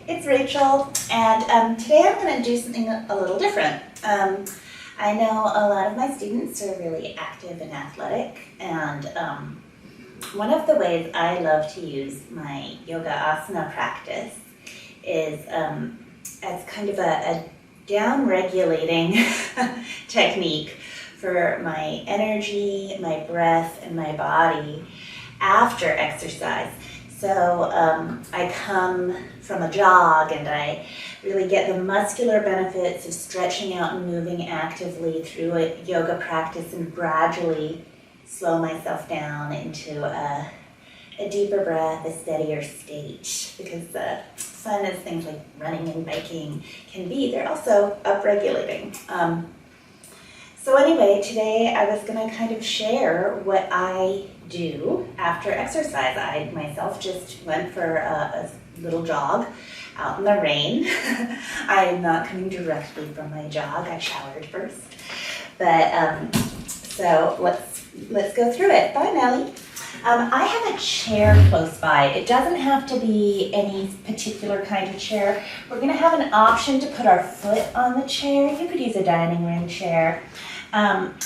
it's Rachel, and today I'm going to do something a little different. I know a lot of my students are really active and athletic, and one of the ways I love to use my yoga asana practice is as kind of a down-regulating technique for my energy, my breath, and my body after exercise. So I come from a jog and I really get the muscular benefits of stretching out and moving actively through a yoga practice and gradually slow myself down into a deeper breath, a steadier state. Because fun as things like running and biking can be, they're also upregulating. So anyway, today I was going to kind of share what I do after exercise. I myself just went for a little jog out in the rain. I am not coming directly from my jog. I showered first. But so let's go through it. Bye, Nellie. I have a chair close by. It doesn't have to be any particular kind of chair. We're going to have an option to put our foot on the chair. You could use a dining room chair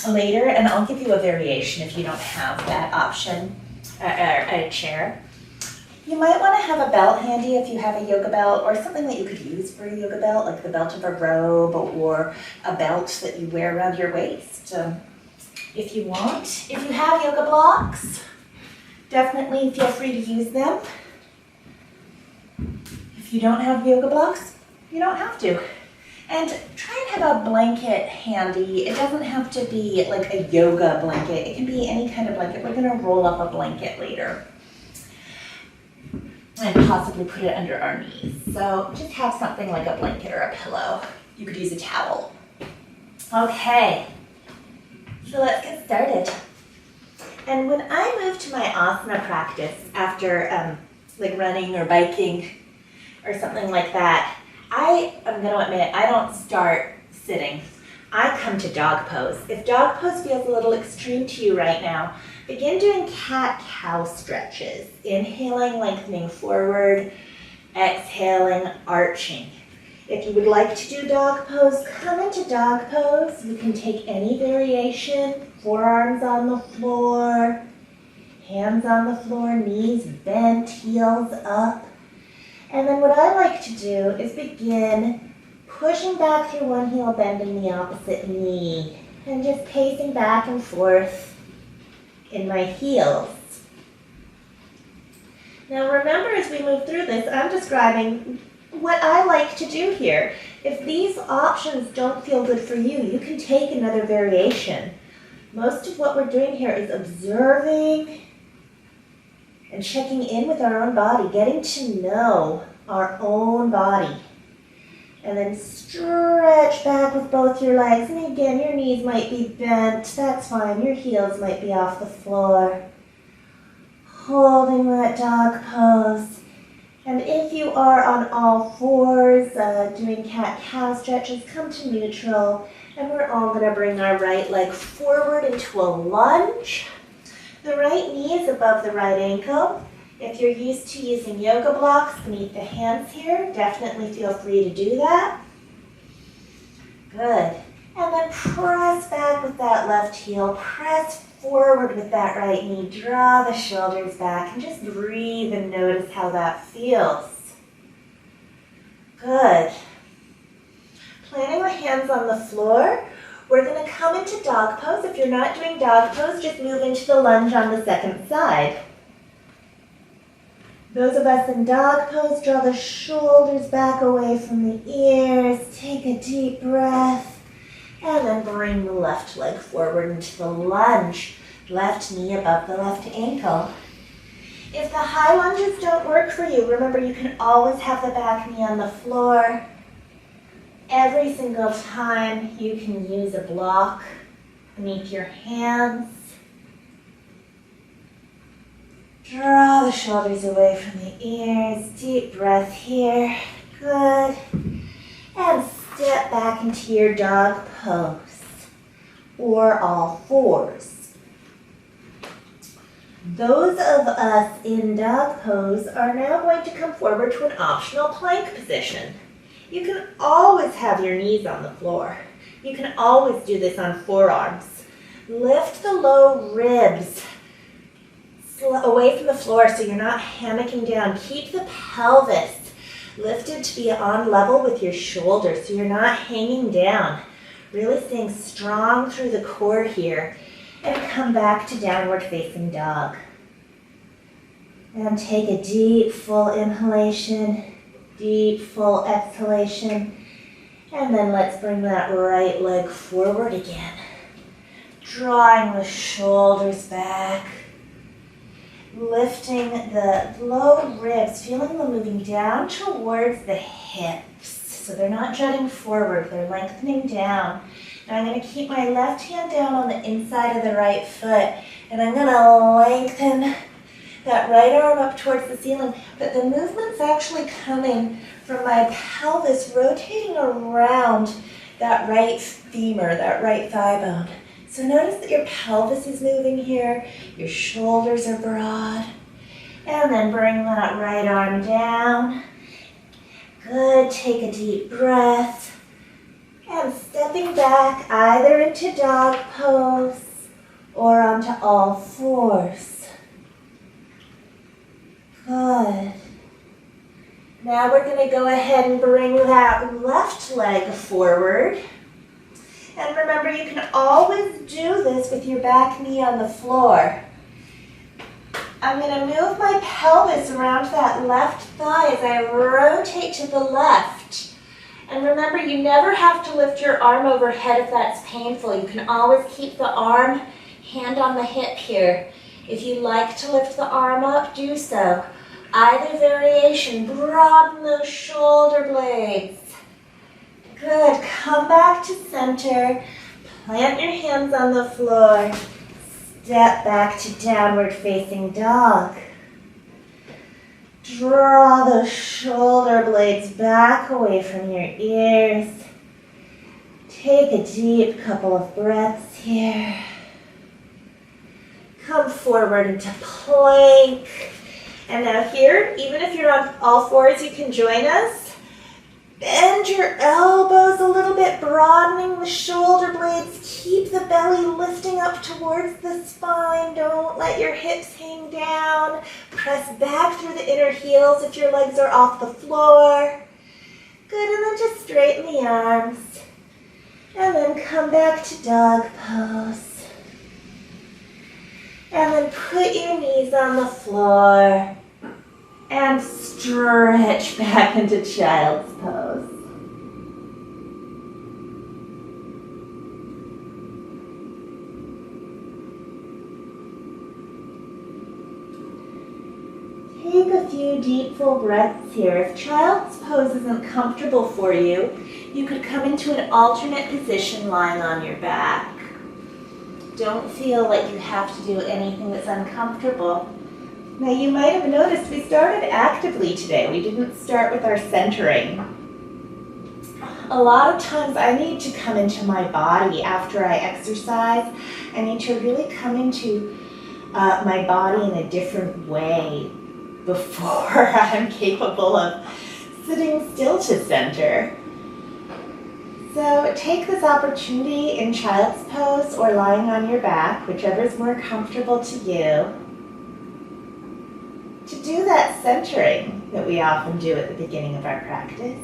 later, and I'll give you a variation if you don't have that option, a chair. You might want to have a belt handy if you have a yoga belt, or something that you could use for a yoga belt, like the belt of a robe or a belt that you wear around your waist. If you want. If you have yoga blocks, definitely feel free to use them. If you don't have yoga blocks, you don't have to. And try and have a blanket handy. It doesn't have to be like a yoga blanket. It can be any kind of blanket. We're going to roll up a blanket later and possibly put it under our knees. So just have something like a blanket or a pillow. You could use a towel. Okay, so let's get started. And when I move to my asana practice after like running or biking or something like that, I am going to admit I don't start sitting. I come to dog pose. If dog pose feels a little extreme to you right now, begin doing cat-cow stretches. Inhaling, lengthening forward, exhaling, arching. If you would like to do dog pose, come into dog pose. You can take any variation, forearms on the floor, hands on the floor, knees bent, heels up. And then what I like to do is begin pushing back through one heel, bending the opposite knee, and just pacing back and forth in my heels. Now remember, as we move through this, I'm describing what I like to do here. If these options don't feel good for you, you can take another variation. Most of what we're doing here is observing and checking in with our own body, getting to know our own body. And then stretch back with both your legs. And again, your knees might be bent. That's fine. Your heels might be off the floor. Holding that dog pose. And if you are on all fours, doing cat-cow stretches, come to neutral. And we're all going to bring our right leg forward into a lunge. The right knee is above the right ankle. If you're used to using yoga blocks beneath the hands here, definitely feel free to do that. Good. And then press back with that left heel. Press forward with that right knee. Draw the shoulders back and just breathe and notice how that feels. Good. Planting our hands on the floor, we're going to come into dog pose. If you're not doing dog pose, just move into the lunge on the second side. Those of us in dog pose, draw the shoulders back away from the ears. Take a deep breath. And then bring the left leg forward into the lunge. Left knee above the left ankle. If the high lunges don't work for you, remember you can always have the back knee on the floor. Every single time you can use a block beneath your hands. Draw the shoulders away from the ears. Deep breath here. Good. And step back into your dog pose or all fours. Those of us in dog pose are now going to come forward to an optional plank position. You can always have your knees on the floor. You can always do this on forearms. Lift the low ribs away from the floor so you're not hammocking down. Keep the pelvis lifted to be on level with your shoulders so you're not hanging down. Really staying strong through the core here. And come back to downward facing dog. And take a deep, full inhalation, deep, full exhalation. And then let's bring that right leg forward again. Drawing the shoulders back. Lifting the low ribs, feeling them moving down towards the hips. So they're not jutting forward, they're lengthening down. Now I'm going to keep my left hand down on the inside of the right foot, and I'm going to lengthen that right arm up towards the ceiling, but the movement's actually coming from my pelvis rotating around that right femur, that right thigh bone. So notice that your pelvis is moving here, your shoulders are broad, and then bring that right arm down. Good, take a deep breath. And stepping back either into dog pose or onto all fours. Good. Now we're going to go ahead and bring that left leg forward. And remember, you can always do this with your back knee on the floor. I'm going to move my pelvis around that left thigh as I rotate to the left. And remember, you never have to lift your arm overhead if that's painful. You can always keep the arm, hand on the hip here. If you like to lift the arm up, do so. Either variation, broaden those shoulder blades. Good, come back to center. Plant your hands on the floor. Step back to downward facing dog. Draw those shoulder blades back away from your ears. Take a deep couple of breaths here. Come forward into plank. And now here, even if you're on all fours, you can join us. Bend your elbows a little bit, broadening the shoulder blades. Keep the belly lifting up towards the spine. Don't let your hips hang down. Press back through the inner heels if your legs are off the floor. Good, and then just straighten the arms. And then come back to dog pose. And then put your knees on the floor. And stretch back into child's pose. Take a few deep, full breaths here. If child's pose isn't comfortable for you, you could come into an alternate position lying on your back. Don't feel like you have to do anything that's uncomfortable. Now you might have noticed we started actively today. We didn't start with our centering. A lot of times I need to come into my body after I exercise. I need to really come into my body in a different way before I'm capable of sitting still to center. So take this opportunity in child's pose or lying on your back, whichever is more comfortable to you, to do that centering that we often do at the beginning of our practice.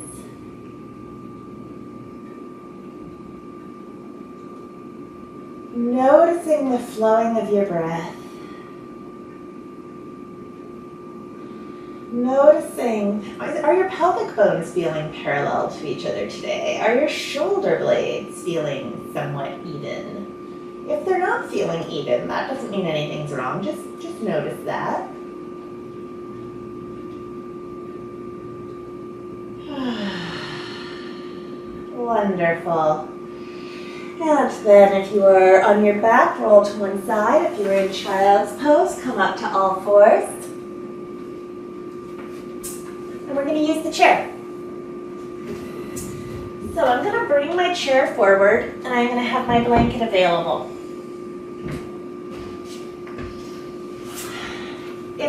Noticing the flowing of your breath. Noticing, are your pelvic bones feeling parallel to each other today? Are your shoulder blades feeling somewhat even? If they're not feeling even, that doesn't mean anything's wrong. Just notice that. Wonderful. And then if you are on your back, roll to one side. If you're in child's pose, come up to all fours. And we're going to use the chair. So I'm going to bring my chair forward and I'm going to have my blanket available.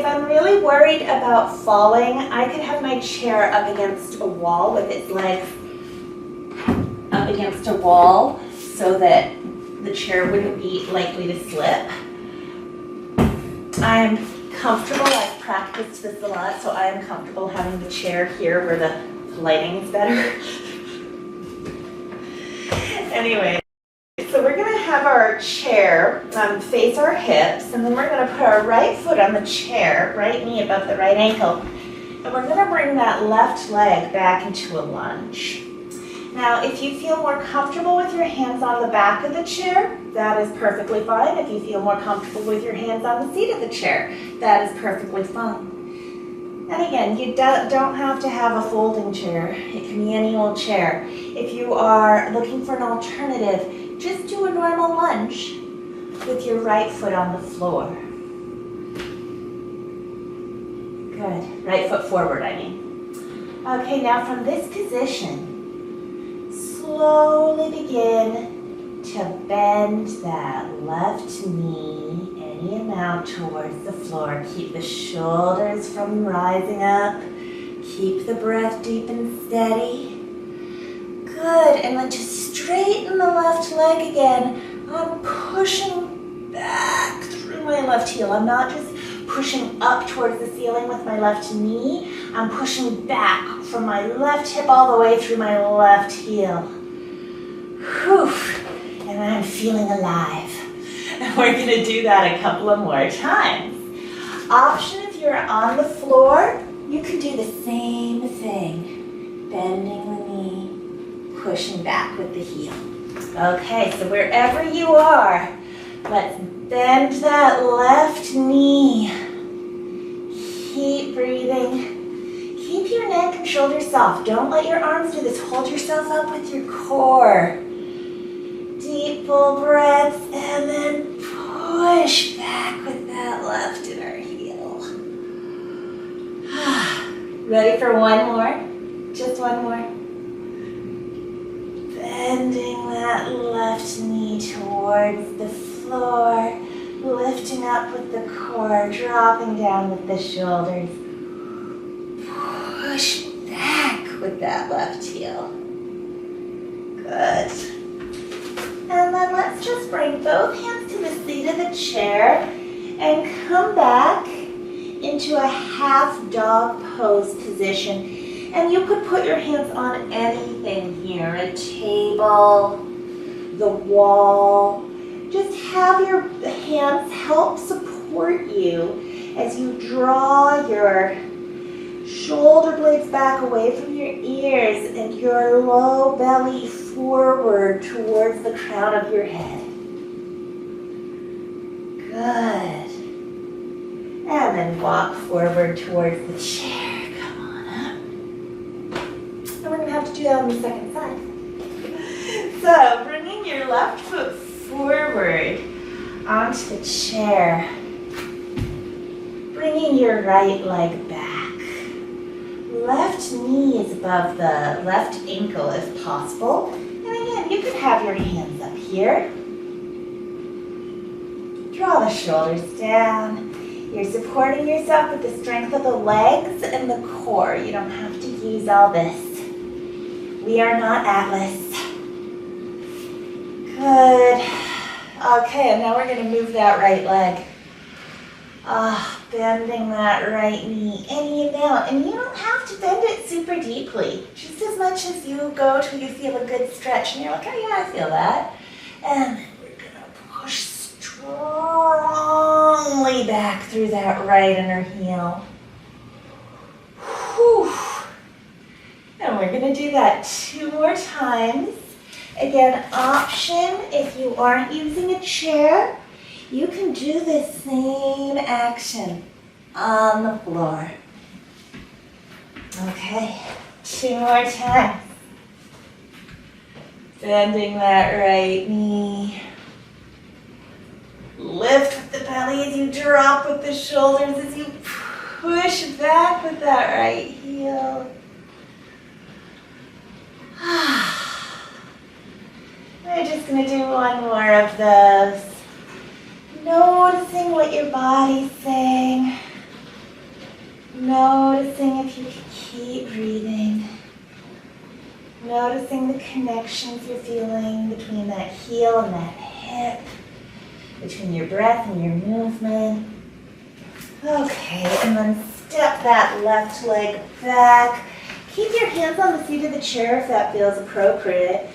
if I'm really worried about falling, I could have my chair up against a wall with its legs up against a wall so that the chair wouldn't be likely to slip. I am comfortable, I've practiced this a lot, so I am comfortable having the chair here where the lighting is better. Anyway, so we're gonna have our chair face our hips, and then we're gonna put our right foot on the chair, right knee above the right ankle, and we're gonna bring that left leg back into a lunge. Now, if you feel more comfortable with your hands on the back of the chair, that is perfectly fine. If you feel more comfortable with your hands on the seat of the chair, that is perfectly fine. And again, you don't have to have a folding chair. It can be any old chair. If you are looking for an alternative, just do a normal lunge with your right foot on the floor. Good. Right foot forward, I mean. Okay, now from this position, slowly begin to bend that left knee any amount towards the floor. Keep the shoulders from rising up. Keep the breath deep and steady. Good, and then just straighten the left leg again. I'm pushing back through my left heel. I'm not just pushing up towards the ceiling with my left knee. I'm pushing back from my left hip all the way through my left heel. Whew, and I'm feeling alive. And we're gonna do that a couple of more times. Option if you're on the floor, you can do the same thing. Bending the knee, pushing back with the heel. Okay, so wherever you are, let's bend that left knee. Keep breathing. Keep your neck and shoulders soft. Don't let your arms do this. Hold yourself up with your core. Deep full breaths, and then push back with that left inner heel. Ready for one more? Just one more. Bending that left knee towards the floor, lifting up with the core, dropping down with the shoulders. Push back with that left heel. Good. And then let's just bring both hands to the seat of the chair and come back into a half dog pose position. And you could put your hands on anything here, a table, the wall. Just have your hands help support you as you draw your shoulder blades back away from your ears and your low belly forward towards the crown of your head. Good. And then walk forward towards the chair. Come on up. And we're going to have to do that on the second side. So bringing your left foot forward onto the chair. Bringing your right leg back. Left knee is above the left ankle if possible. And again, you could have your hands up here. Draw the shoulders down. You're supporting yourself with the strength of the legs and the core. You don't have to use all this. We are not Atlas. Good. Okay, and now we're going to move that right leg. Bending that right knee any amount. And you don't have to bend it super deeply. Just as much as you go till you feel a good stretch. And you're like, oh yeah, I feel that. And we're going to push strongly back through that right inner heel. Whew. And we're going to do that 2 more times. Again, option if you aren't using a chair, you can do this same action on the floor. Okay, 2 more times. Bending that right knee. Lift with the belly as you drop with the shoulders, as you push back with that right heel. We're just going to do 1 more of those. Noticing what your body's saying. Noticing if you can keep breathing. Noticing the connections you're feeling between that heel and that hip, between your breath and your movement. Okay, and then step that left leg back. Keep your hands on the seat of the chair if that feels appropriate.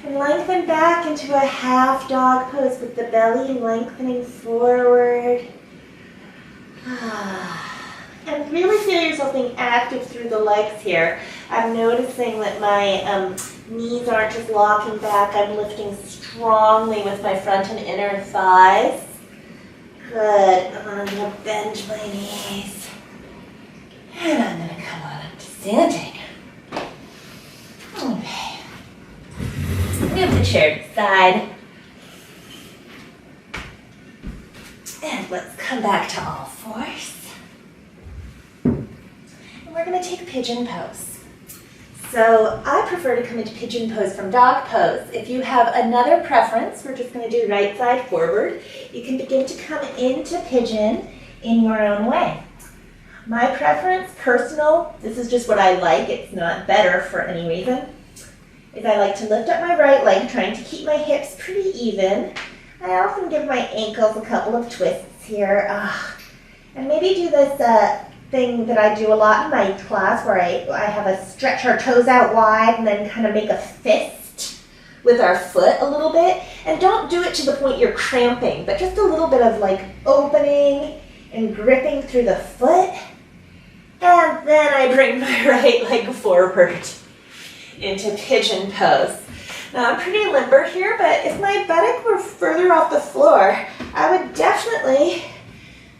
And lengthen back into a half dog pose with the belly lengthening forward. And really feel yourself being active through the legs here. I'm noticing that my knees aren't just locking back. I'm lifting strongly with my front and inner thighs. Good. I'm going to bend my knees. And I'm going to come on up to standing. Okay. Move the chair to the side. And let's come back to all fours. And we're going to take pigeon pose. So I prefer to come into pigeon pose from dog pose. If you have another preference, we're just going to do right side forward. You can begin to come into pigeon in your own way. My preference, personal, this is just what I like, it's not better for any reason, is I like to lift up my right leg, trying to keep my hips pretty even. I often give my ankles a couple of twists here. And maybe do this thing that I do a lot in my class where I have a stretch our toes out wide and then kind of make a fist with our foot a little bit. And don't do it to the point you're cramping, but just a little bit of like opening and gripping through the foot. And then I bring my right leg forward into pigeon pose. Now I'm pretty limber here, but if my buttock were further off the floor, I would definitely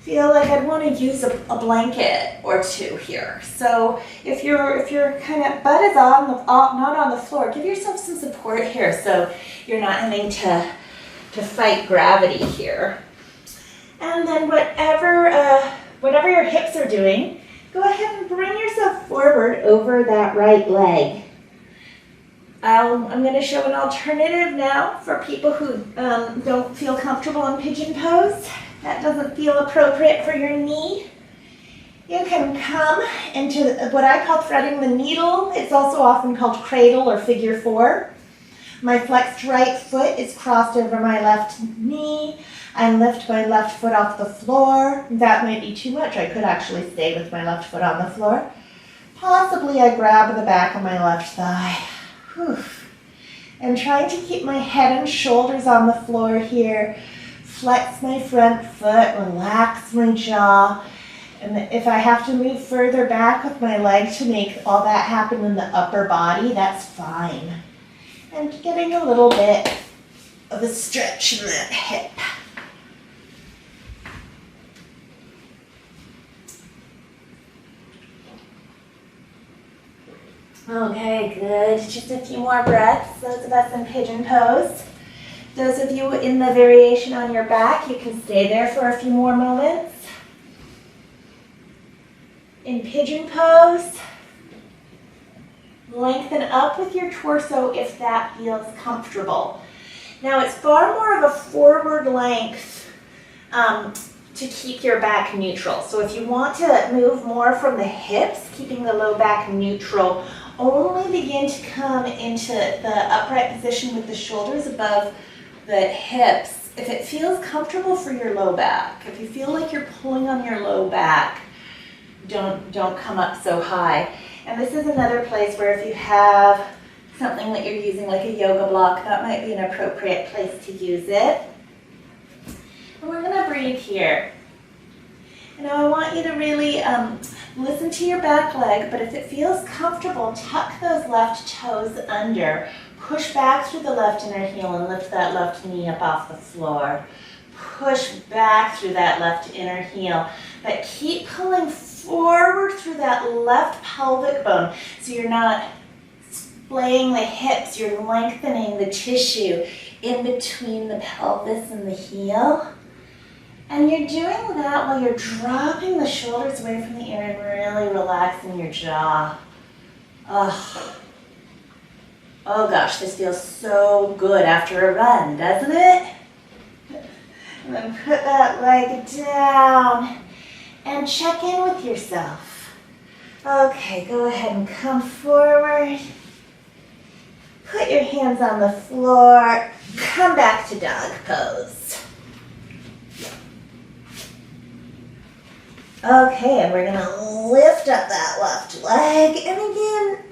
feel like I'd want to use a blanket or two here. So if your kind of butt is not on the floor, give yourself some support here so you're not having to fight gravity here. And then whatever your hips are doing, go ahead and bring yourself forward over that right leg. I'm going to show an alternative now for people who don't feel comfortable in pigeon pose. That doesn't feel appropriate for your knee. You can come into what I call threading the needle. It's also often called cradle or figure four. My flexed right foot is crossed over my left knee. I lift my left foot off the floor. That might be too much. I could actually stay with my left foot on the floor. Possibly I grab the back of my left thigh. Whew. And trying to keep my head and shoulders on the floor here. Flex my front foot, relax my jaw. And if I have to move further back with my leg to make all that happen in the upper body, that's fine. And getting a little bit of a stretch in that hip. Okay, good. Just a few more breaths. Those of us in pigeon pose. Those of you in the variation on your back, you can stay there for a few more moments. In pigeon pose, lengthen up with your torso if that feels comfortable. Now it's far more of a forward length to keep your back neutral. So if you want to move more from the hips, keeping the low back neutral, only begin to come into the upright position with the shoulders above the hips if it feels comfortable for your low back. If you feel like you're pulling on your low back, don't come up so high. And this is another place where if you have something that you're using like a yoga block, that might be an appropriate place to use it. And we're going to breathe here. And now I want you to really listen to your back leg, but if it feels comfortable, tuck those left toes under. Push back through the left inner heel and lift that left knee up off the floor. Push back through that left inner heel, but keep pulling forward through that left pelvic bone so you're not splaying the hips, you're lengthening the tissue in between the pelvis and the heel. And you're doing that while you're dropping the shoulders away from the ear and really relaxing your jaw. Oh gosh, this feels so good after a run, doesn't it? And then put that leg down and check in with yourself. Okay, go ahead and come forward. Put your hands on the floor. Come back to dog pose. Okay, and we're gonna lift up that left leg. And again,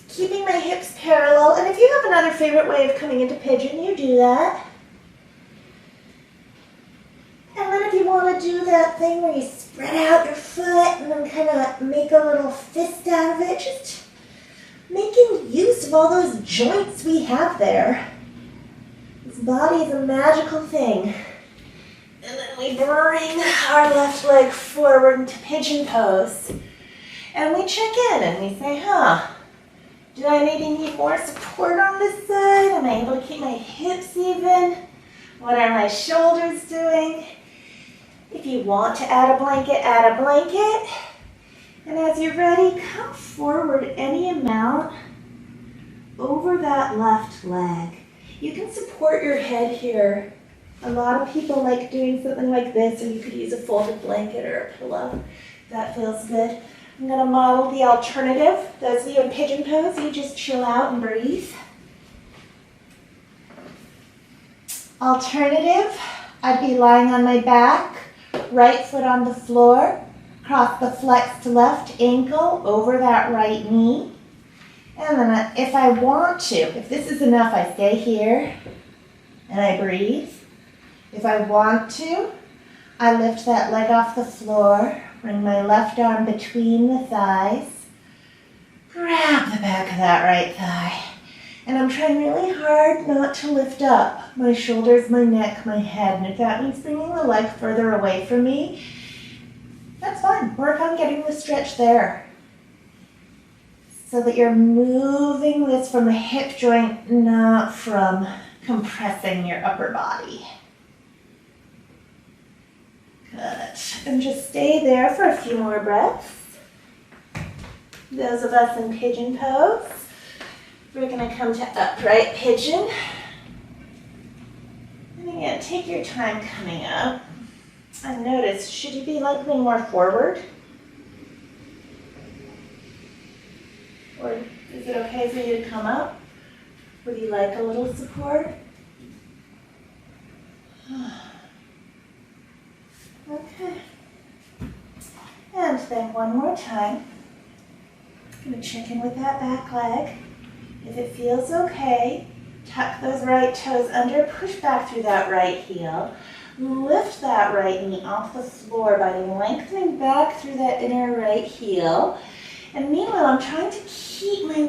keeping my hips parallel. And if you have another favorite way of coming into pigeon, you do that. And then if you want to do that thing where you spread out your foot and then kind of make a little fist out of it, just making use of all those joints we have there. This body is a magical thing. And then we bring our left leg forward into pigeon pose. And we check in and we say, do I maybe need more support on this side? Am I able to keep my hips even? What are my shoulders doing? If you want to add a blanket, add a blanket. And as you're ready, come forward any amount over that left leg. You can support your head here. A lot of people like doing something like this, or you could use a folded blanket or a pillow. That feels good. I'm going to model the alternative. Those of you in pigeon pose, you just chill out and breathe. Alternative, I'd be lying on my back, right foot on the floor, cross the flex to left ankle over that right knee. And then if I want to, if this is enough, I stay here and I breathe. If I want to, I lift that leg off the floor, bring my left arm between the thighs, grab the back of that right thigh. And I'm trying really hard not to lift up my shoulders, my neck, my head. And if that means bringing the leg further away from me, that's fine. Work on getting the stretch there. So that you're moving this from the hip joint, not from compressing your upper body. Good. And just stay there for a few more breaths. Those of us in pigeon pose, we're going to come to upright pigeon. And again, take your time coming up. And notice, should you be lengthening more forward? Or is it okay for you to come up? Would you like a little support? Okay. And then one more time. I'm going to check in with that back leg. If it feels okay, tuck those right toes under, push back through that right heel. Lift that right knee off the floor by lengthening back through that inner right heel. And meanwhile, I'm trying to keep my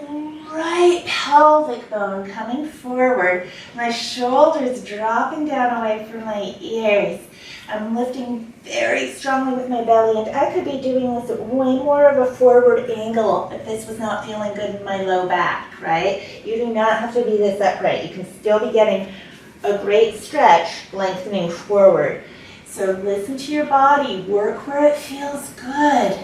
right pelvic bone coming forward. My shoulders dropping down away from my ears. I'm lifting very strongly with my belly, and I could be doing this at way more of a forward angle if this was not feeling good in my low back, right? You do not have to be this upright. You can still be getting a great stretch lengthening forward. So listen to your body. Work where it feels good.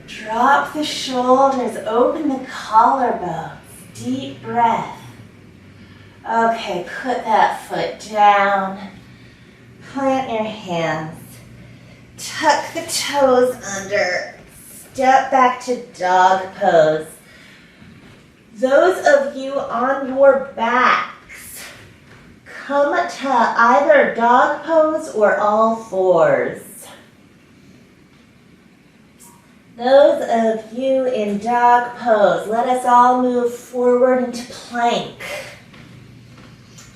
Drop the shoulders, open the collarbones, deep breath. Okay, put that foot down, plant your hands, tuck the toes under, step back to dog pose. Those of you on your backs, come to either dog pose or all fours. Those of you in dog pose, let us all move forward into plank.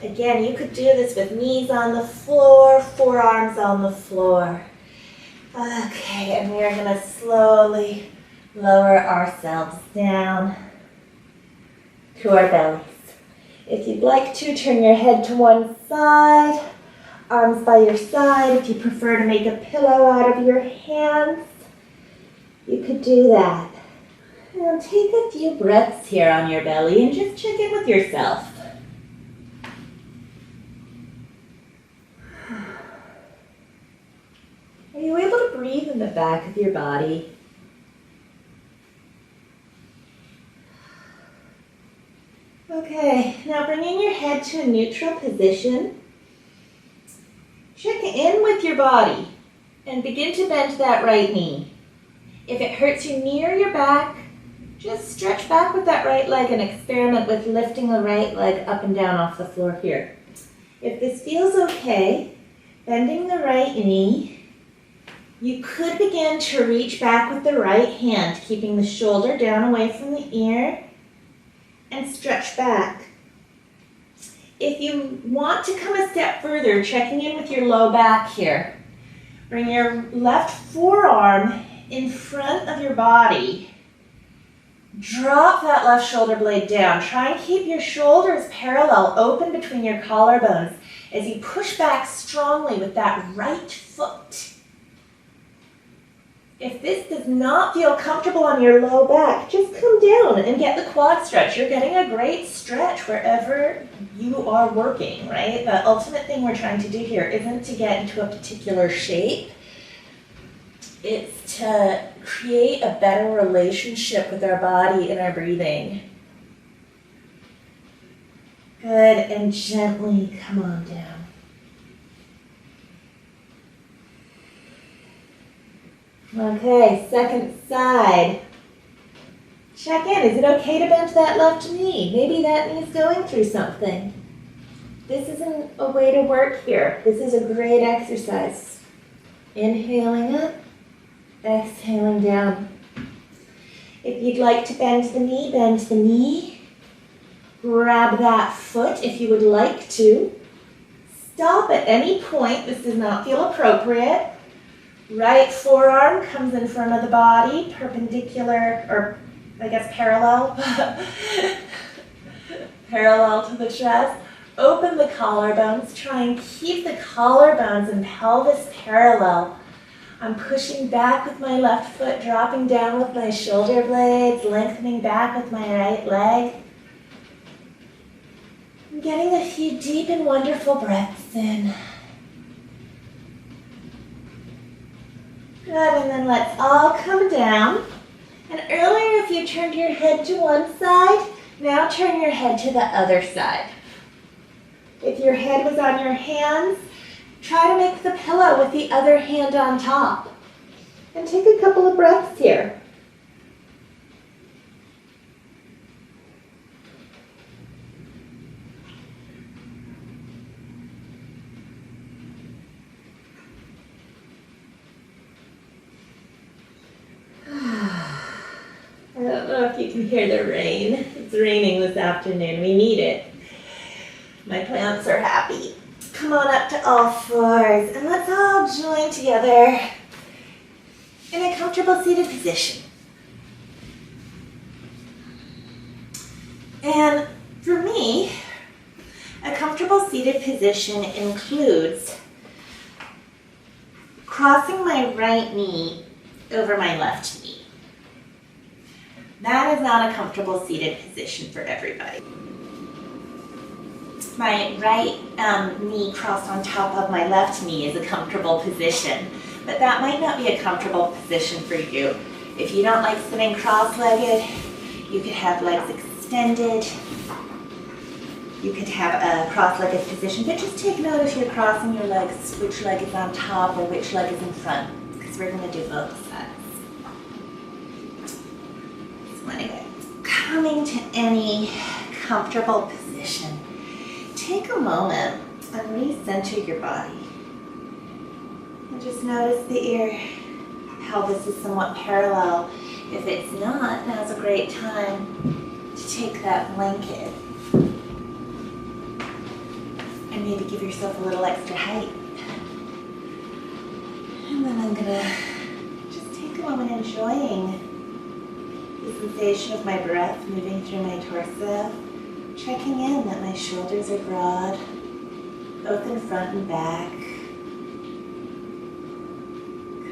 Again, you could do this with knees on the floor, forearms on the floor. Okay, and we are going to slowly lower ourselves down to our bellies. If you'd like to, turn your head to one side, arms by your side. If you prefer to make a pillow out of your hands, you could do that. And take a few breaths here on your belly and just check in with yourself. Are you able to breathe in the back of your body? Okay, now bringing your head to a neutral position. Check in with your body and begin to bend that right knee. If it hurts you near your back, just stretch back with that right leg and experiment with lifting the right leg up and down off the floor here. If this feels okay, bending the right knee, you could begin to reach back with the right hand, keeping the shoulder down away from the ear, and stretch back. If you want to come a step further, checking in with your low back here, bring your left forearm in front of your body. Drop that left shoulder blade down. Try and keep your shoulders parallel, open between your collarbones as you push back strongly with that right foot. If this does not feel comfortable on your low back, just come down and get the quad stretch. You're getting a great stretch wherever you are working, right? The ultimate thing we're trying to do here isn't to get into a particular shape. It's to create a better relationship with our body and our breathing. Good, and gently come on down. Okay, second side. Check in. Is it okay to bend that left knee? Maybe that knee's going through something. This isn't a way to work here. This is a great exercise. Inhaling up, exhaling down. If you'd like to bend the knee, bend the knee. Grab that foot if you would like to. Stop at any point. This does not feel appropriate. Right forearm comes in front of the body, perpendicular, or I guess parallel. Parallel to the chest. Open the collarbones. Try and keep the collarbones and pelvis parallel. I'm pushing back with my left foot, dropping down with my shoulder blades, lengthening back with my right leg. I'm getting a few deep and wonderful breaths in. Good, and then let's all come down. And earlier, if you turned your head to one side, now turn your head to the other side. If your head was on your hands, try to make the pillow with the other hand on top. And take a couple of breaths here. I don't know if you can hear the rain. It's raining this afternoon. We need it. My plants are happy. Come on up to all fours and let's all join together in a comfortable seated position. And for me, a comfortable seated position includes crossing my right knee over my left knee. That is not a comfortable seated position for everybody. My right knee crossed on top of my left knee is a comfortable position, but that might not be a comfortable position for you. If you don't like sitting cross-legged, you could have legs extended. You could have a cross-legged position, but just take note if you're crossing your legs, which leg is on top or which leg is in front, because we're going to do both sides. So anyway, coming to any comfortable position, take a moment and recenter your body. And just notice the ear pelvis is somewhat parallel. If it's not, now's a great time to take that blanket and maybe give yourself a little extra height. And then I'm gonna just take a moment enjoying the sensation of my breath moving through my torso, checking in that my shoulders are broad, both in front and back.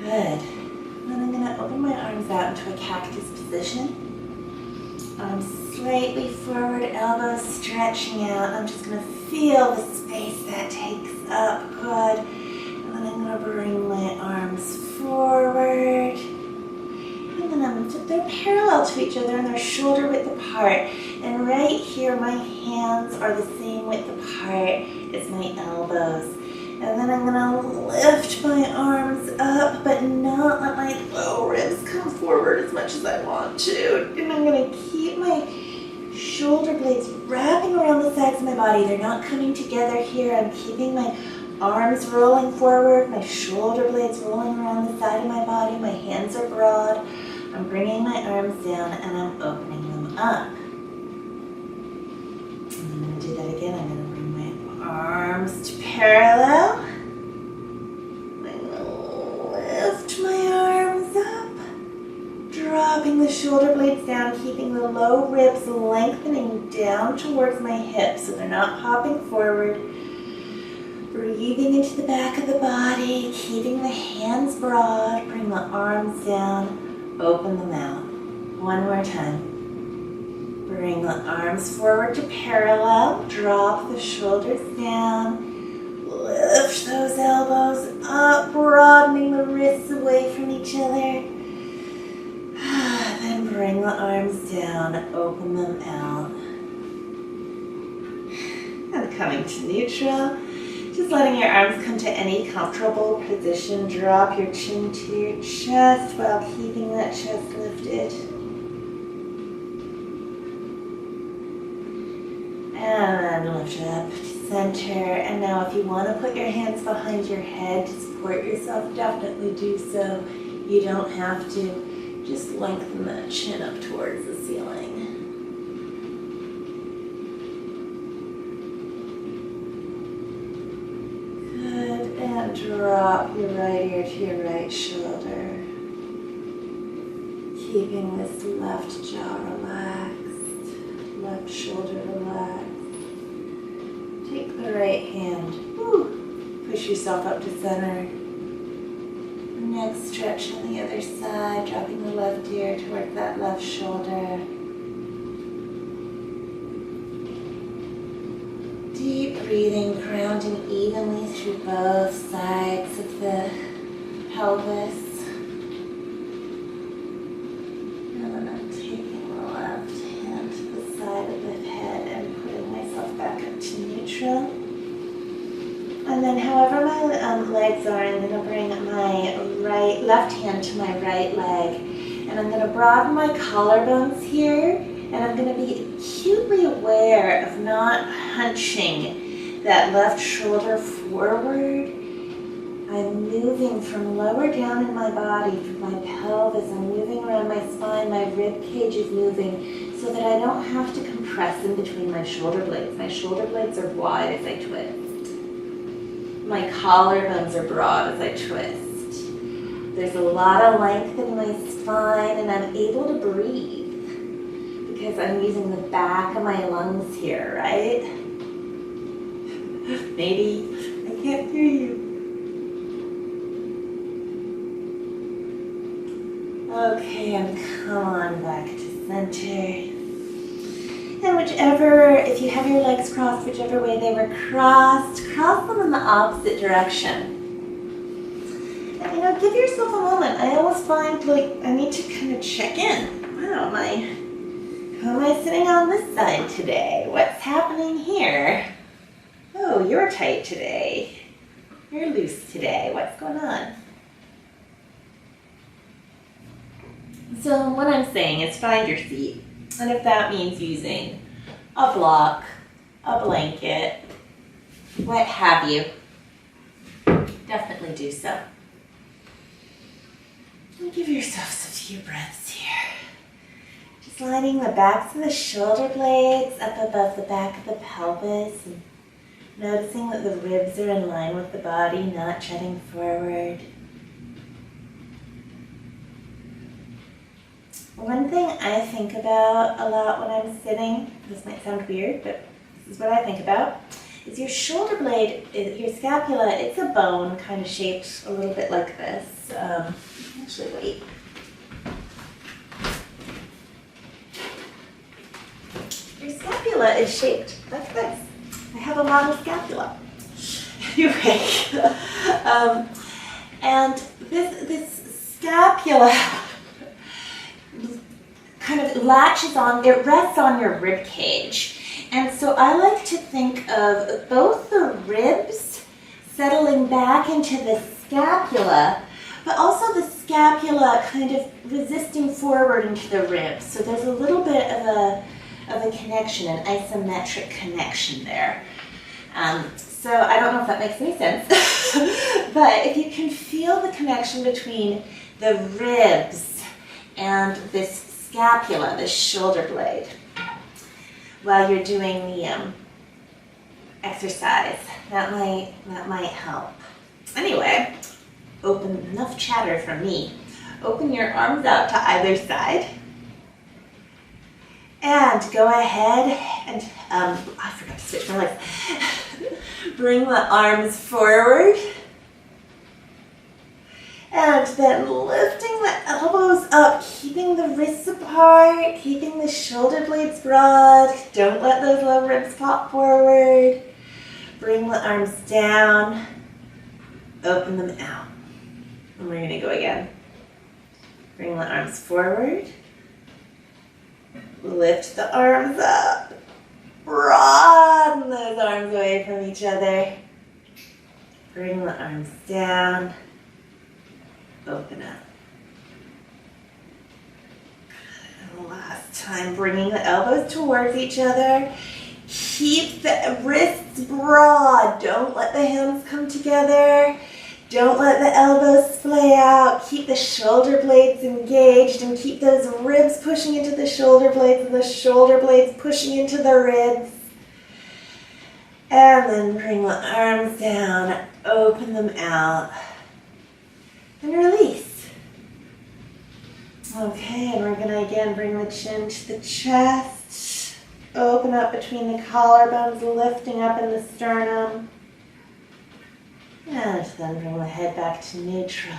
Good. Then I'm gonna open my arms out into a cactus position. Arms slightly forward, elbows stretching out. I'm just gonna feel the space that takes up. Good. And then I'm gonna bring my arms forward. And then they're parallel to each other and they're shoulder width apart. And right here, my hands are the same width apart as my elbows. And then I'm gonna lift my arms up, but not let my low ribs come forward as much as I want to. And I'm gonna keep my shoulder blades wrapping around the sides of my body. They're not coming together here. I'm keeping my arms rolling forward, my shoulder blades rolling around the side of my body. My hands are broad. I'm bringing my arms down and I'm opening them up. And I'm gonna do that again. I'm gonna bring my arms to parallel. I'm gonna lift my arms up, dropping the shoulder blades down, keeping the low ribs lengthening down towards my hips so they're not popping forward. Breathing into the back of the body, keeping the hands broad, bring the arms down, open them out. One more time. Bring the arms forward to parallel, drop the shoulders down, lift those elbows up, broadening the wrists away from each other. Then bring the arms down, open them out. And coming to neutral, just letting your arms come to any comfortable position. Drop your chin to your chest while keeping that chest lifted. And lift it up to center. And now if you want to put your hands behind your head to support yourself, definitely do so. You don't have to. Just lengthen that chin up towards the ceiling. Good. And drop your right ear to your right shoulder. Keeping this left jaw relaxed, left shoulder relaxed. Take the right hand, push yourself up to center. Next stretch on the other side, dropping the left ear towards that left shoulder. Deep breathing, grounding evenly through both sides of the pelvis. And then I'm taking the left hand to the side of the head and putting myself back up to neutral. And then however my legs are, I'm going to bring my left hand to my right leg. And I'm going to broaden my collarbones here. And I'm going to be acutely aware of not hunching that left shoulder forward. I'm moving from lower down in my body through my pelvis. I'm moving around my spine. My rib cage is moving so that I don't have to compress in between my shoulder blades. My shoulder blades are wide as I twist. My collarbones are broad as I twist. There's a lot of length in my spine and I'm able to breathe because I'm using the back of my lungs here, right? Maybe I can't hear you. Okay, and come on back to center. And if you have your legs crossed, whichever way they were crossed, cross them in the opposite direction. And give yourself a moment. I always find I need to kind of check in. Wow, how am I sitting on this side today? What's happening here? Oh, you're tight today. You're loose today. What's going on? So what I'm saying is find your seat. And if that means using a block, a blanket, what have you, definitely do so. And give yourselves a few breaths here. Just lining the backs of the shoulder blades up above the back of the pelvis and noticing that the ribs are in line with the body, not jutting forward. One thing I think about a lot when I'm sitting, this might sound weird, but this is what I think about, is your shoulder blade, your scapula, it's a bone kind of shaped a little bit like this. Actually, wait. Your scapula is shaped like this. I have a model scapula. Anyway, and this scapula kind of latches on, it rests on your rib cage. And so I like to think of both the ribs settling back into the scapula, but also the scapula kind of resisting forward into the ribs. So there's a little bit of a connection, an isometric connection there. So I don't know if that makes any sense, but if you can feel the connection between the ribs and this scapula, this shoulder blade, while you're doing the exercise, that might help. Anyway, enough chatter from me. Open your arms out to either side. And go ahead and, I forgot to switch my legs. Bring the arms forward. And then lifting the elbows up, keeping the wrists apart, keeping the shoulder blades broad. Don't let those low ribs pop forward. Bring the arms down. Open them out. And we're going to go again. Bring the arms forward. Lift the arms up. Broaden those arms away from each other. Bring the arms down. Open up. And last time, bringing the elbows towards each other. Keep the wrists broad. Don't let the hands come together. Don't let the elbows splay out. Keep the shoulder blades engaged and keep those ribs pushing into the shoulder blades and the shoulder blades pushing into the ribs. And then bring the arms down, open them out, and release. Okay, and we're gonna again bring the chin to the chest, open up between the collarbones, lifting up in the sternum. And then bring the head back to neutral.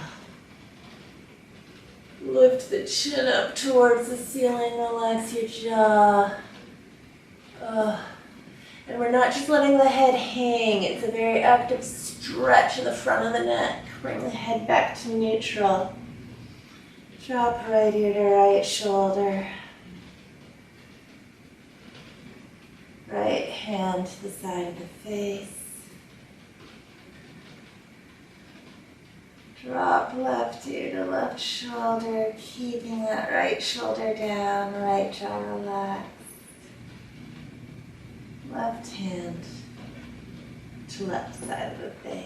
Lift the chin up towards the ceiling, relax your jaw. And we're not just letting the head hang, it's a very active stretch of the front of the neck. Bring the head back to neutral. Drop right ear to right shoulder. Right hand to the side of the face. Drop left ear to left shoulder, keeping that right shoulder down, right jaw relaxed. Left hand to left side of the face.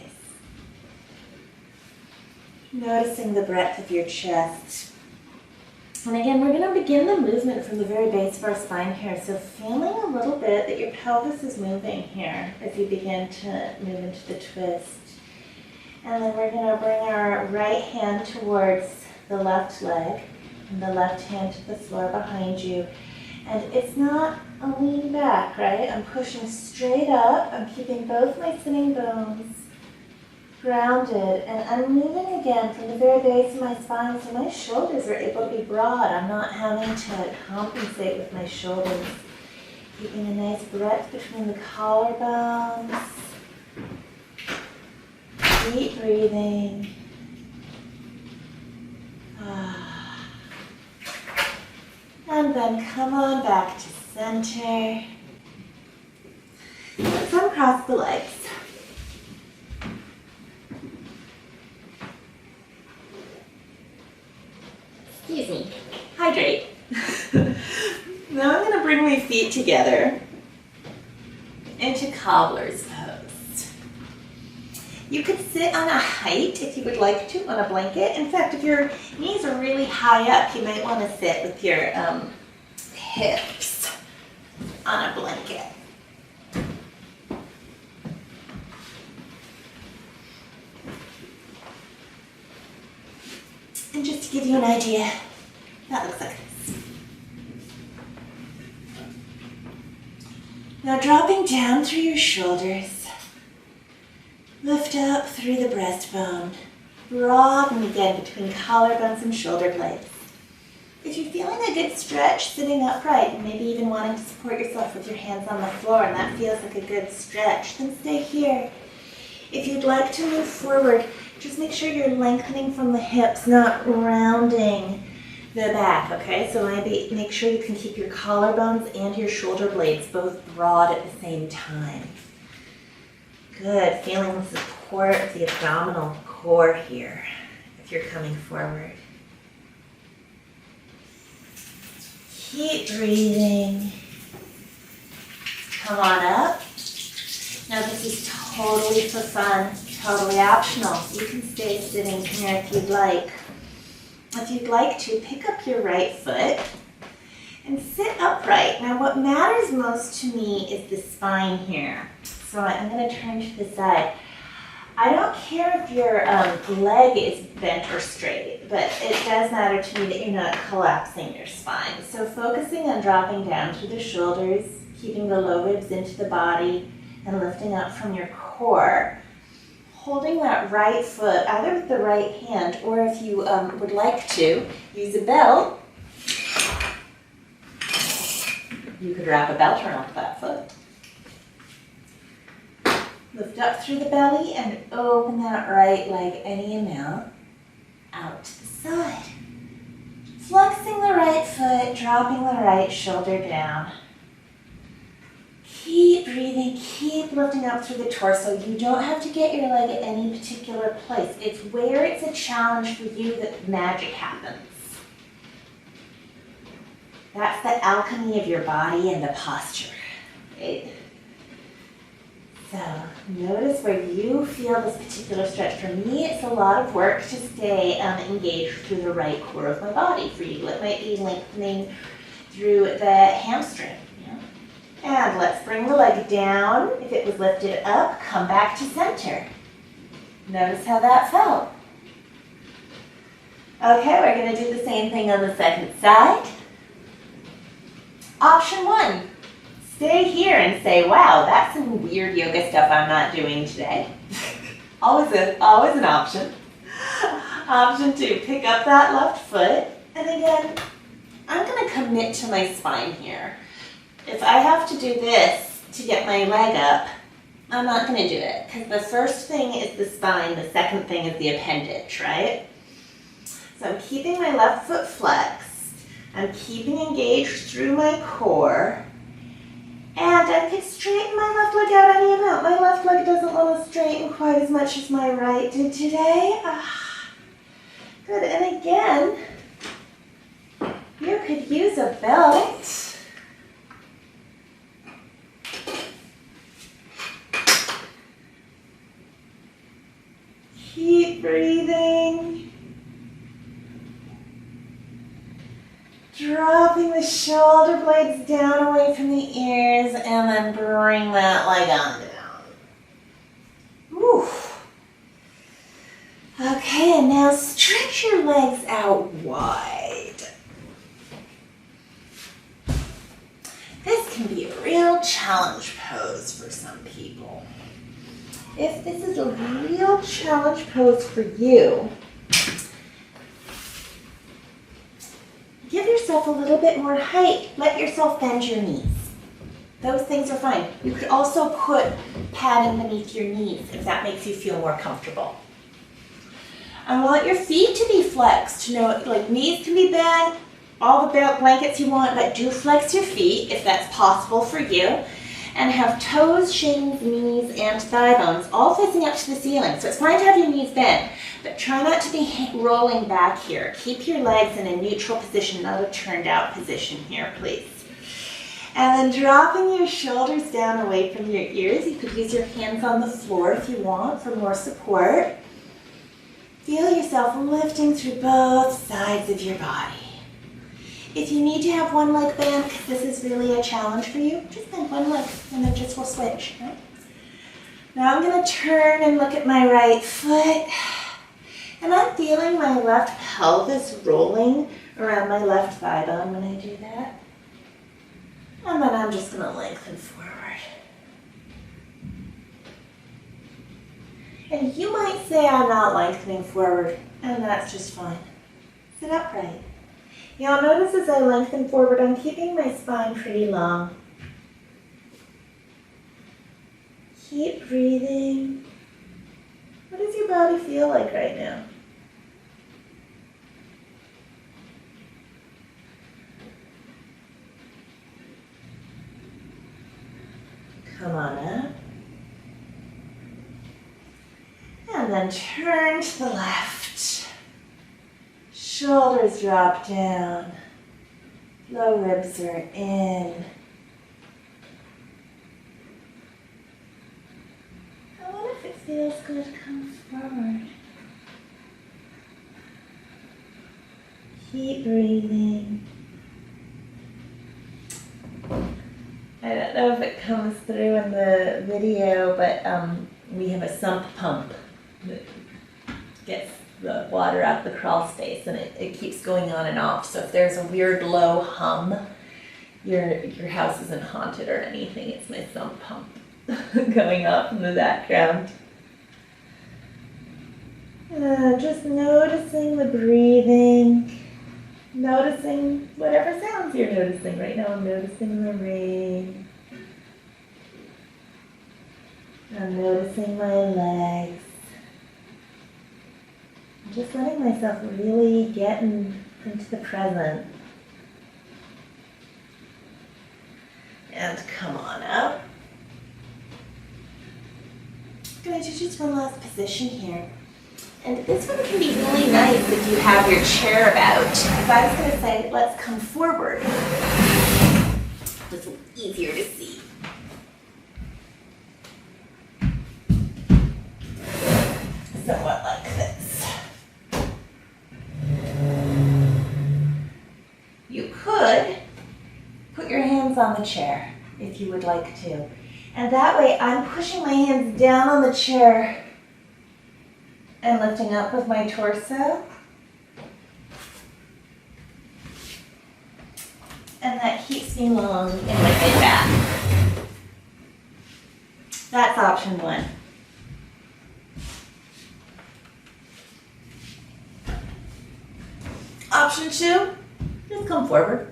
Noticing the breadth of your chest. And again, we're going to begin the movement from the very base of our spine here. So feeling a little bit that your pelvis is moving here as you begin to move into the twist. And then we're going to bring our right hand towards the left leg and the left hand to the floor behind you. And it's not a lean back, right? I'm pushing straight up. I'm keeping both my sitting bones grounded. And I'm moving again from the very base of my spine so my shoulders are able to be broad. I'm not having to compensate with my shoulders. Keeping a nice breadth between the collarbones. Deep breathing. And then come on back to center. Let's uncross the legs. Excuse me. Hydrate. Now I'm going to bring my feet together into cobbler's pose. You could sit on a height if you would like to, on a blanket. In fact, if your knees are really high up, you might want to sit with your hips on a blanket. And just to give you an idea, that looks like this. Now dropping down through your shoulders, lift up through the breastbone, broaden again between collarbones and shoulder blades. If you're feeling a good stretch sitting upright and maybe even wanting to support yourself with your hands on the floor and that feels like a good stretch, then stay here. If you'd like to move forward, just make sure you're lengthening from the hips, not rounding the back, okay? So maybe make sure you can keep your collarbones and your shoulder blades both broad at the same time. Good, feeling the support of the abdominal core here if you're coming forward. Keep breathing. Come on up. Now this is totally for fun, totally optional. You can stay sitting here if you'd like. If you'd like to, pick up your right foot and sit upright. Now what matters most to me is the spine here. So I'm going to turn to the side. I don't care if your leg is bent or straight, but it does matter to me that you're not collapsing your spine. So focusing on dropping down through the shoulders, keeping the low ribs into the body, and lifting up from your core. Holding that right foot either with the right hand, or if you would like to, use a belt. You could wrap a belt around that foot. Lift up through the belly and open that right leg any amount out to the side. Flexing the right foot, dropping the right shoulder down. Keep breathing, keep lifting up through the torso. You don't have to get your leg at any particular place. It's where it's a challenge for you that magic happens. That's the alchemy of your body and the posture, right? So notice where you feel this particular stretch. For me, it's a lot of work to stay engaged through the right core of my body. For you, it might be lengthening through the hamstring. And let's bring the leg down. If it was lifted up, come back to center. Notice how that felt. Okay, we're going to do the same thing on the second side. Option one, stay here and say, wow, that's some weird yoga stuff I'm not doing today. always an option. Option two, pick up that left foot. And again, I'm going to commit to my spine here. If I have to do this to get my leg up, I'm not going to do it. Because the first thing is the spine, the second thing is the appendage, right? So I'm keeping my left foot flexed. I'm keeping engaged through my core. And I can straighten my left leg out any amount. My left leg doesn't want to straighten quite as much as my right did today. Good, and again, you could use a belt. Keep breathing. Dropping the shoulder blades down away from the ears and then bring that leg on down. Woo. Okay, and now stretch your legs out wide. This can be a real challenge pose for some people. If this is a real challenge pose for you, give yourself a little bit more height. Let yourself bend your knees. Those things are fine. You could also put padding beneath your knees if that makes you feel more comfortable. I want your feet to be flexed. Like knees can be bent, all the blankets you want, but do flex your feet if that's possible for you. And have toes, shins, knees, and thigh bones all facing up to the ceiling. So it's fine to have your knees bent, but try not to be rolling back here. Keep your legs in a neutral position, not a turned out position here, please. And then dropping your shoulders down away from your ears. You could use your hands on the floor if you want for more support. Feel yourself lifting through both sides of your body. If you need to have one leg bent, because this is really a challenge for you, just bend one leg and then just we'll switch. Right? Now I'm going to turn and look at my right foot. And I'm feeling my left pelvis rolling around my left thigh bone when I do that. And then I'm just going to lengthen forward. And you might say I'm not lengthening forward, and that's just fine. Sit upright. You'll notice as I lengthen forward, I'm keeping my spine pretty long. Keep breathing. What does your body feel like right now? Come on up. then turn to the left. Shoulders drop down. Low ribs are in. And what if it feels good, come forward. Keep breathing. I don't know if it comes through in the video, but we have a sump pump that gets the water out of the crawl space, and it keeps going on and off. So if there's a weird low hum, your house isn't haunted or anything. It's my sump pump going off in the background. Just noticing the breathing. Noticing whatever sounds you're noticing. Right now I'm noticing the rain. I'm noticing my legs. I'm just letting myself really get into the present. And come on up. I'm going to do just one last position here. And this one can be really nice if you have your chair about. If I was going to say, let's come forward. It's easier to see. Somewhat like this. You could put your hands on the chair if you would like to. And that way I'm pushing my hands down on the chair and lifting up with my torso. And that keeps me long in my mid back. That's option one. Option two, just come forward.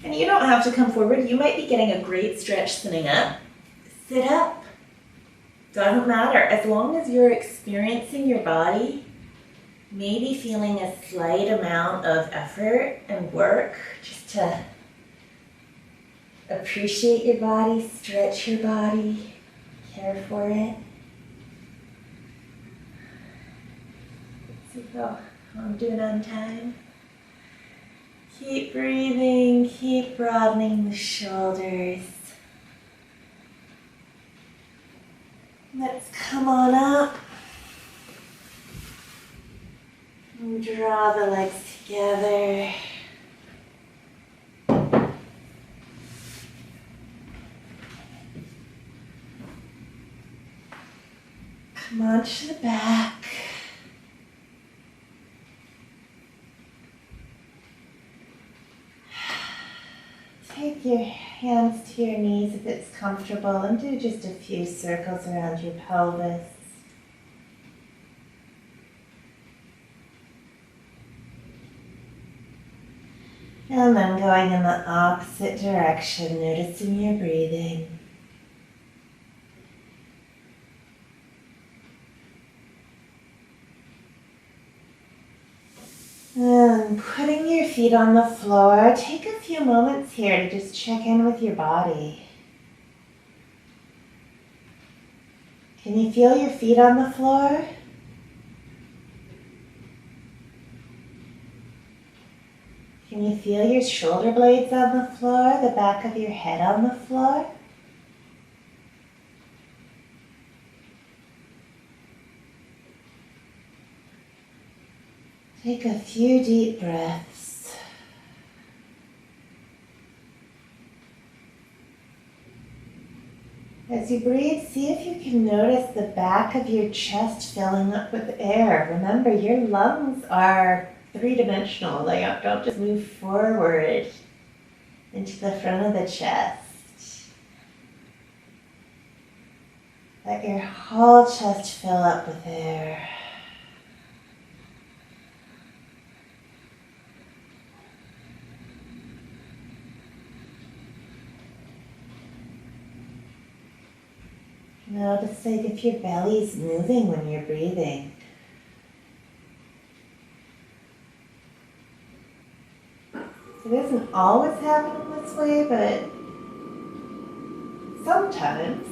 And you don't have to come forward. You might be getting a great stretch sitting up. Sit up. Doesn't matter. As long as you're experiencing your body, maybe feeling a slight amount of effort and work just to appreciate your body, stretch your body, care for it. Let's see how I'm doing on time. Keep breathing, keep broadening the shoulders. Let's come on up. And draw the legs together. Come on to the back. Take your hands to your knees if it's comfortable and do just a few circles around your pelvis. And then going in the opposite direction, noticing your breathing. And putting your feet on the floor, take a few moments here to just check in with your body. Can you feel your feet on the floor? Can you feel your shoulder blades on the floor, the back of your head on the floor? Take a few deep breaths. As you breathe, see if you can notice the back of your chest filling up with air. Remember, your lungs are three-dimensional. They don't just move forward into the front of the chest. Let your whole chest fill up with air. Notice if your belly's moving when you're breathing. It isn't always happening this way, but sometimes.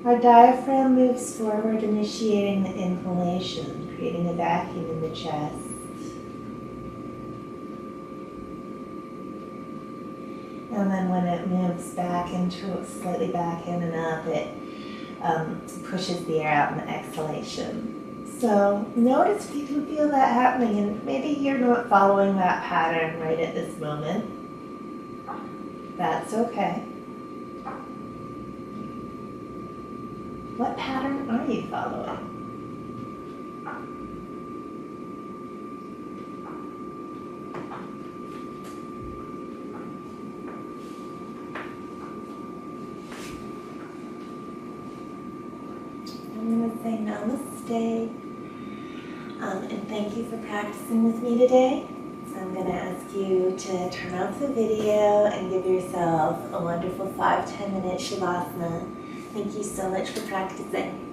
Our diaphragm moves forward, initiating the inhalation, creating a vacuum in the chest. And then when it moves back into, slightly back in and up, it pushes the air out in the exhalation. So notice if you can feel that happening, and maybe you're not following that pattern right at this moment. That's okay. What pattern are you following? I'm going to say namaste, and thank you for practicing with me today. I'm going to ask you to turn off the video and give yourself a wonderful 5-10 minute Shavasana. Thank you so much for practicing.